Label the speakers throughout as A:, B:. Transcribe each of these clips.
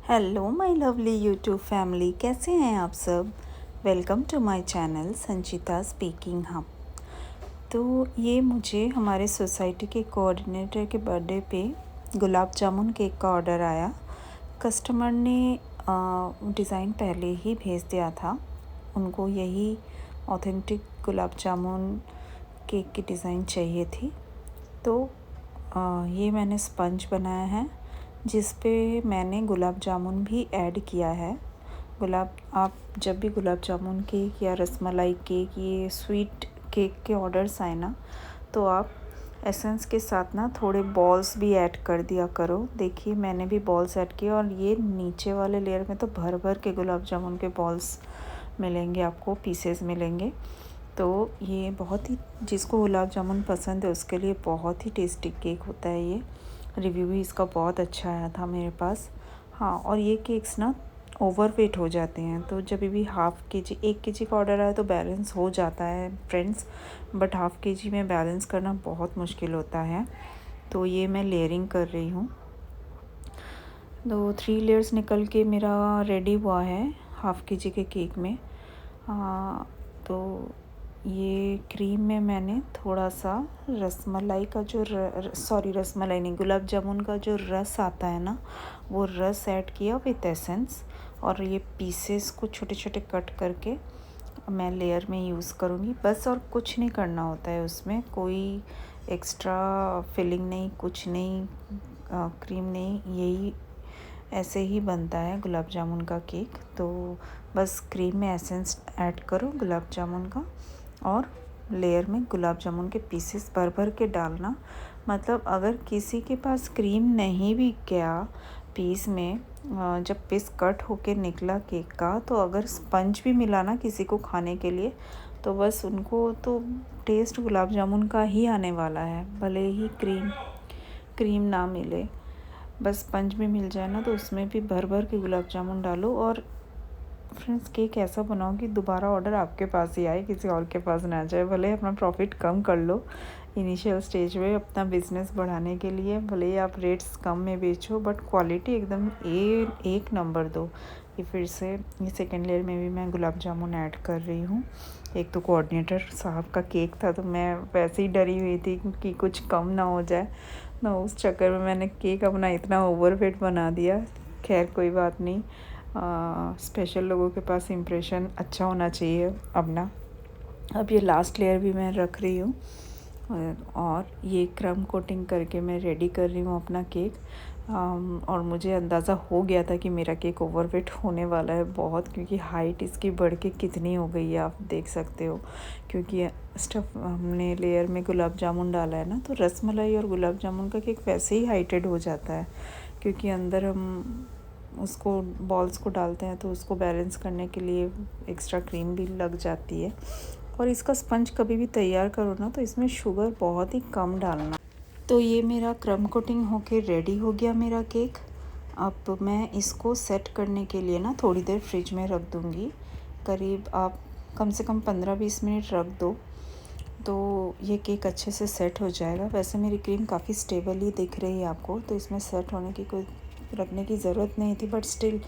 A: Hello my lovely YouTube family, कैसे हैं आप सब। Welcome to my channel Sanchita speaking. हम तो ये मुझे हमारे सोसाइटी के कोऑर्डिनेटर के बर्थडे पे गुलाब जामुन केक का ऑर्डर आया। कस्टमर ने डिज़ाइन पहले ही भेज दिया था। उनको यही ऑथेंटिक गुलाब जामुन केक की डिज़ाइन चाहिए थी। तो ये मैंने स्पंज बनाया है जिस पे मैंने गुलाब जामुन भी ऐड किया है। आप जब भी गुलाब जामुन केक या रसमलाई केक, ये स्वीट केक के ऑर्डर्स आए ना, तो आप एसेंस के साथ ना थोड़े बॉल्स भी ऐड कर दिया करो। देखिए मैंने भी बॉल्स ऐड किए और ये नीचे वाले लेयर में तो भर भर के गुलाब जामुन के बॉल्स मिलेंगे, आपको पीसेस मिलेंगे। तो ये बहुत ही, जिसको गुलाब जामुन पसंद है उसके लिए बहुत ही टेस्टी केक होता है ये। रिव्यू भी इसका बहुत अच्छा आया था मेरे पास। हाँ, और ये केक्स ना ओवर वेट हो जाते हैं, तो जब भी हाफ़ के जी 1 केजी का ऑर्डर आए तो बैलेंस हो जाता है फ्रेंड्स, बट हाफ़ के जी में बैलेंस करना बहुत मुश्किल होता है। तो ये मैं लेयरिंग कर रही हूँ। तो 3 लेयर्स निकल के मेरा रेडी हुआ है हाफ़ के जी के केक में। तो ये क्रीम में मैंने थोड़ा सा रसमलाई का जो रसमलाई नहीं, गुलाब जामुन का जो रस आता है ना, वो रस ऐड किया विथ एसेंस। और ये पीसेस को छोटे छोटे कट करके मैं लेयर में यूज़ करूँगी बस, और कुछ नहीं करना होता है उसमें, कोई एक्स्ट्रा फिलिंग नहीं, कुछ नहीं, क्रीम नहीं, यही ऐसे ही बनता है गुलाब जामुन का केक। तो बस क्रीम में एसेंस ऐड करो गुलाब जामुन का, और लेयर में गुलाब जामुन के पीसेस भर भर के डालना। मतलब अगर किसी के पास क्रीम नहीं भी गया पीस में, जब पीस कट होके निकला केक का, तो अगर स्पंज भी मिला ना किसी को खाने के लिए, तो बस उनको तो टेस्ट गुलाब जामुन का ही आने वाला है, भले ही क्रीम ना मिले। बस स्पंज भी मिल जाए ना, तो उसमें भी भर भर के गुलाब जामुन डालो। और फ्रेंड्स, केक ऐसा बनाओ कि दोबारा ऑर्डर आपके पास ही आए, किसी और के पास ना जाए। भले अपना प्रॉफिट कम कर लो इनिशियल स्टेज में अपना बिज़नेस बढ़ाने के लिए, भले ही आप रेट्स कम में बेचो, बट क्वालिटी एकदम एक नंबर दो। ये फिर से ये सेकेंड लेयर में भी मैं गुलाब जामुन ऐड कर रही हूँ। एक तो कोऑर्डिनेटर साहब का केक था, तो मैं वैसे ही डरी हुई थी कि कुछ कम ना हो जाए ना, उस चक्कर में मैंने केक अपना इतना ओवरवेट बना दिया। खैर कोई बात नहीं, स्पेशल लोगों के पास इम्प्रेशन अच्छा होना चाहिए अपना। अब ये लास्ट लेयर भी मैं रख रही हूँ, और ये क्रम कोटिंग करके मैं रेडी कर रही हूँ अपना केक। और मुझे अंदाज़ा हो गया था कि मेरा केक ओवरवेट होने वाला है बहुत, क्योंकि हाइट इसकी बढ़ के कितनी हो गई है आप देख सकते हो। क्योंकि स्टफ़ हमने लेयर में गुलाब जामुन डाला है ना, तो रसमलाई और गुलाब जामुन का केक वैसे ही हाइटेड हो जाता है, क्योंकि अंदर हम उसको बॉल्स को डालते हैं, तो उसको बैलेंस करने के लिए एक्स्ट्रा क्रीम भी लग जाती है। और इसका स्पंज कभी भी तैयार करो ना, तो इसमें शुगर बहुत ही कम डालना। तो ये मेरा क्रम कोटिंग होके रेडी हो गया मेरा केक। अब मैं इसको सेट करने के लिए ना थोड़ी देर फ्रिज में रख दूँगी। करीब आप कम से कम 15-20 मिनट रख दो, तो ये केक अच्छे से सेट हो जाएगा। वैसे मेरी क्रीम काफ़ी स्टेबल ही दिख रही है आपको, तो इसमें सेट होने की कोई रखने की ज़रूरत नहीं थी, बट स्टिल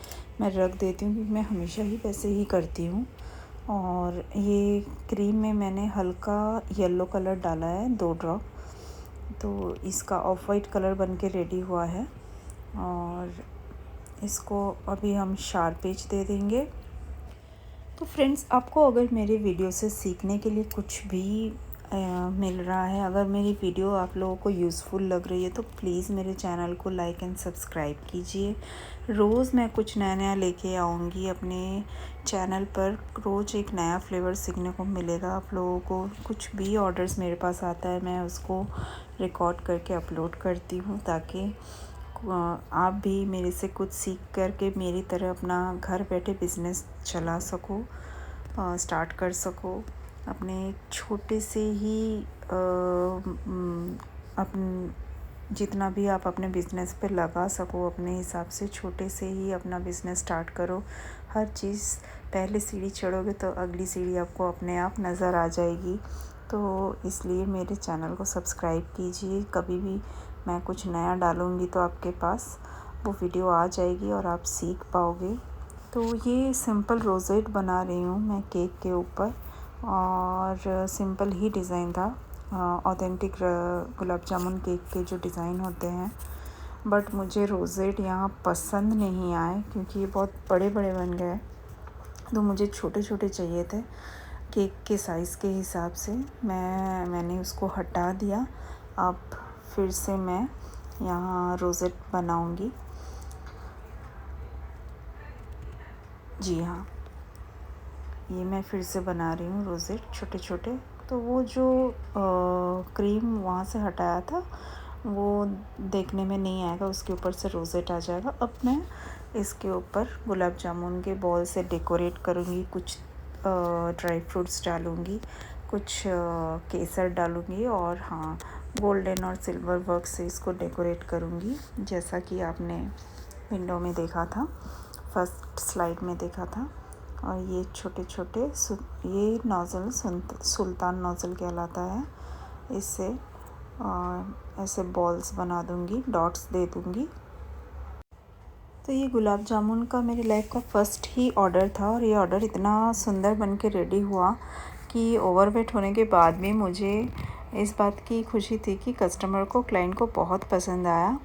A: मैं रख देती हूँ क्योंकि मैं हमेशा ही वैसे ही करती हूँ। और ये क्रीम में मैंने हल्का येलो कलर डाला है, 2 ड्रॉप, तो इसका ऑफ वाइट कलर बन के रेडी हुआ है। और इसको अभी हम शार्प एज दे देंगे। तो फ्रेंड्स, आपको अगर मेरे वीडियो से सीखने के लिए कुछ भी मिल रहा है, अगर मेरी वीडियो आप लोगों को यूज़फुल लग रही है, तो प्लीज़ मेरे चैनल को लाइक एंड सब्सक्राइब कीजिए। रोज़ मैं कुछ नया नया लेके आऊँगी अपने चैनल पर। रोज़ एक नया फ्लेवर सीखने को मिलेगा आप लोगों को। कुछ भी ऑर्डर्स मेरे पास आता है, मैं उसको रिकॉर्ड करके अपलोड करती हूँ, ताकि आप भी मेरे से कुछ सीख करके मेरी तरह अपना घर बैठे बिज़नेस चला सको, स्टार्ट कर सको। अपने छोटे से ही अपन जितना भी आप अपने बिज़नेस पे लगा सको, अपने हिसाब से छोटे से ही अपना बिज़नेस स्टार्ट करो। हर चीज़, पहले सीढ़ी चढ़ोगे तो अगली सीढ़ी आपको अपने आप नज़र आ जाएगी। तो इसलिए मेरे चैनल को सब्सक्राइब कीजिए। कभी भी मैं कुछ नया डालूँगी तो आपके पास वो वीडियो आ जाएगी और आप सीख पाओगे। तो ये सिंपल रोज़ेट बना रही हूँ मैं केक के ऊपर, और सिंपल ही डिज़ाइन था, ऑथेंटिक गुलाब जामुन केक के जो डिज़ाइन होते हैं। बट मुझे रोज़ेट यहाँ पसंद नहीं आए क्योंकि ये बहुत बड़े बड़े बन गए, तो मुझे छोटे छोटे चाहिए थे केक के साइज़ के हिसाब से। मैंने उसको हटा दिया। अब फिर से मैं यहाँ रोज़ेट बनाऊँगी। जी हाँ, ये मैं फिर से बना रही हूँ रोज़ेट छोटे छोटे। तो वो जो क्रीम वहाँ से हटाया था वो देखने में नहीं आएगा, उसके ऊपर से रोज़ेट आ जाएगा। अब मैं इसके ऊपर गुलाब जामुन के बॉल से डेकोरेट करूँगी, कुछ ड्राई फ्रूट्स डालूँगी, कुछ केसर डालूँगी, और हाँ, गोल्डन और सिल्वर वर्क से इसको डेकोरेट करूँगी, जैसा कि आपने विंडो में देखा था, फर्स्ट स्लाइड में देखा था। और ये छोटे छोटे ये नोज़ल सुल्तान नोज़ल कहलाता है। इससे ऐसे बॉल्स बना दूँगी, डॉट्स दे दूँगी। तो ये गुलाब जामुन का मेरी लाइफ का फ़र्स्ट ही ऑर्डर था, और ये ऑर्डर इतना सुंदर बन के रेडी हुआ कि ओवरवेट होने के बाद भी मुझे इस बात की खुशी थी कि कस्टमर को, क्लाइंट को बहुत पसंद आया।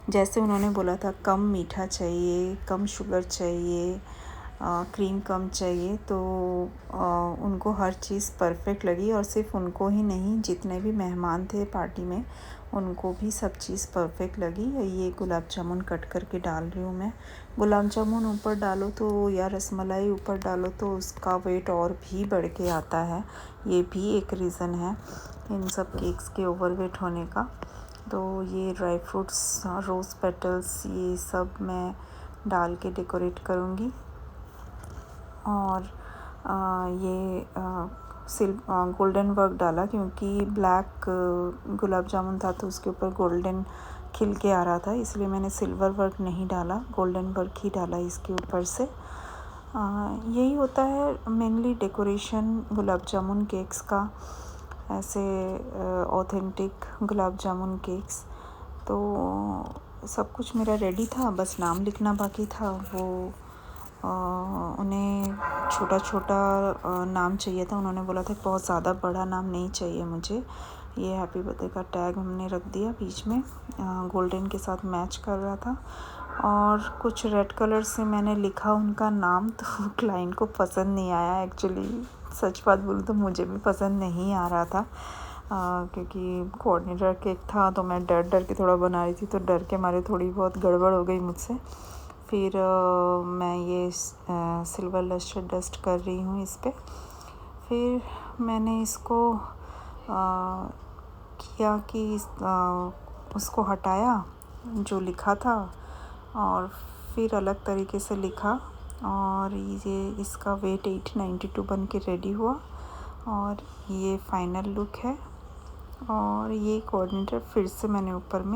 A: जैसे उन्होंने बोला था कम मीठा चाहिए, कम शुगर चाहिए, क्रीम कम चाहिए, तो उनको हर चीज़ परफेक्ट लगी। और सिर्फ उनको ही नहीं, जितने भी मेहमान थे पार्टी में उनको भी सब चीज़ परफेक्ट लगी। ये गुलाब जामुन कट करके डाल रही हूँ मैं। गुलाब जामुन ऊपर डालो तो, या रसमलाई ऊपर डालो तो उसका वेट और भी बढ़ के आता है। ये भी एक रीज़न है इन सब केक्स के ओवरवेट होने का। तो ये ड्राई फ्रूट्स, रोज़ पेटल्स, ये सब मैं डाल के डेकोरेट करूँगी। और ये गोल्डन वर्क डाला क्योंकि ब्लैक गुलाब जामुन था तो उसके ऊपर गोल्डन खिल के आ रहा था, इसलिए मैंने सिल्वर वर्क नहीं डाला, गोल्डन वर्क ही डाला इसके ऊपर से। यही होता है mainly decoration gulab jamun cakes का, ऐसे ऑथेंटिक गुलाब जामुन केक्स। तो सब कुछ मेरा रेडी था, बस नाम लिखना बाकी था। वो उन्हें छोटा छोटा नाम चाहिए था। उन्होंने बोला था बहुत ज़्यादा बड़ा नाम नहीं चाहिए मुझे। ये हैप्पी बर्थडे का टैग हमने रख दिया बीच में, गोल्डन के साथ मैच कर रहा था। और कुछ रेड कलर से मैंने लिखा उनका नाम, तो क्लाइंट को पसंद नहीं आया। एक्चुअली सच बात बोलूँ तो मुझे भी पसंद नहीं आ रहा था, क्योंकि कोऑर्डिनेटर केक था तो मैं डर डर के थोड़ा बना रही थी, तो डर के मारे थोड़ी बहुत गड़बड़ हो गई मुझसे। फिर मैं ये सिल्वर लस्टर डस्ट कर रही हूँ इस पर। फिर मैंने इसको किया कि उसको हटाया जो लिखा था, और फिर अलग तरीके से लिखा, और ये इसका वेट 892 बन के रेडी हुआ। और ये फाइनल लुक है। और ये कोऑर्डिनेटर फिर से मैंने ऊपर में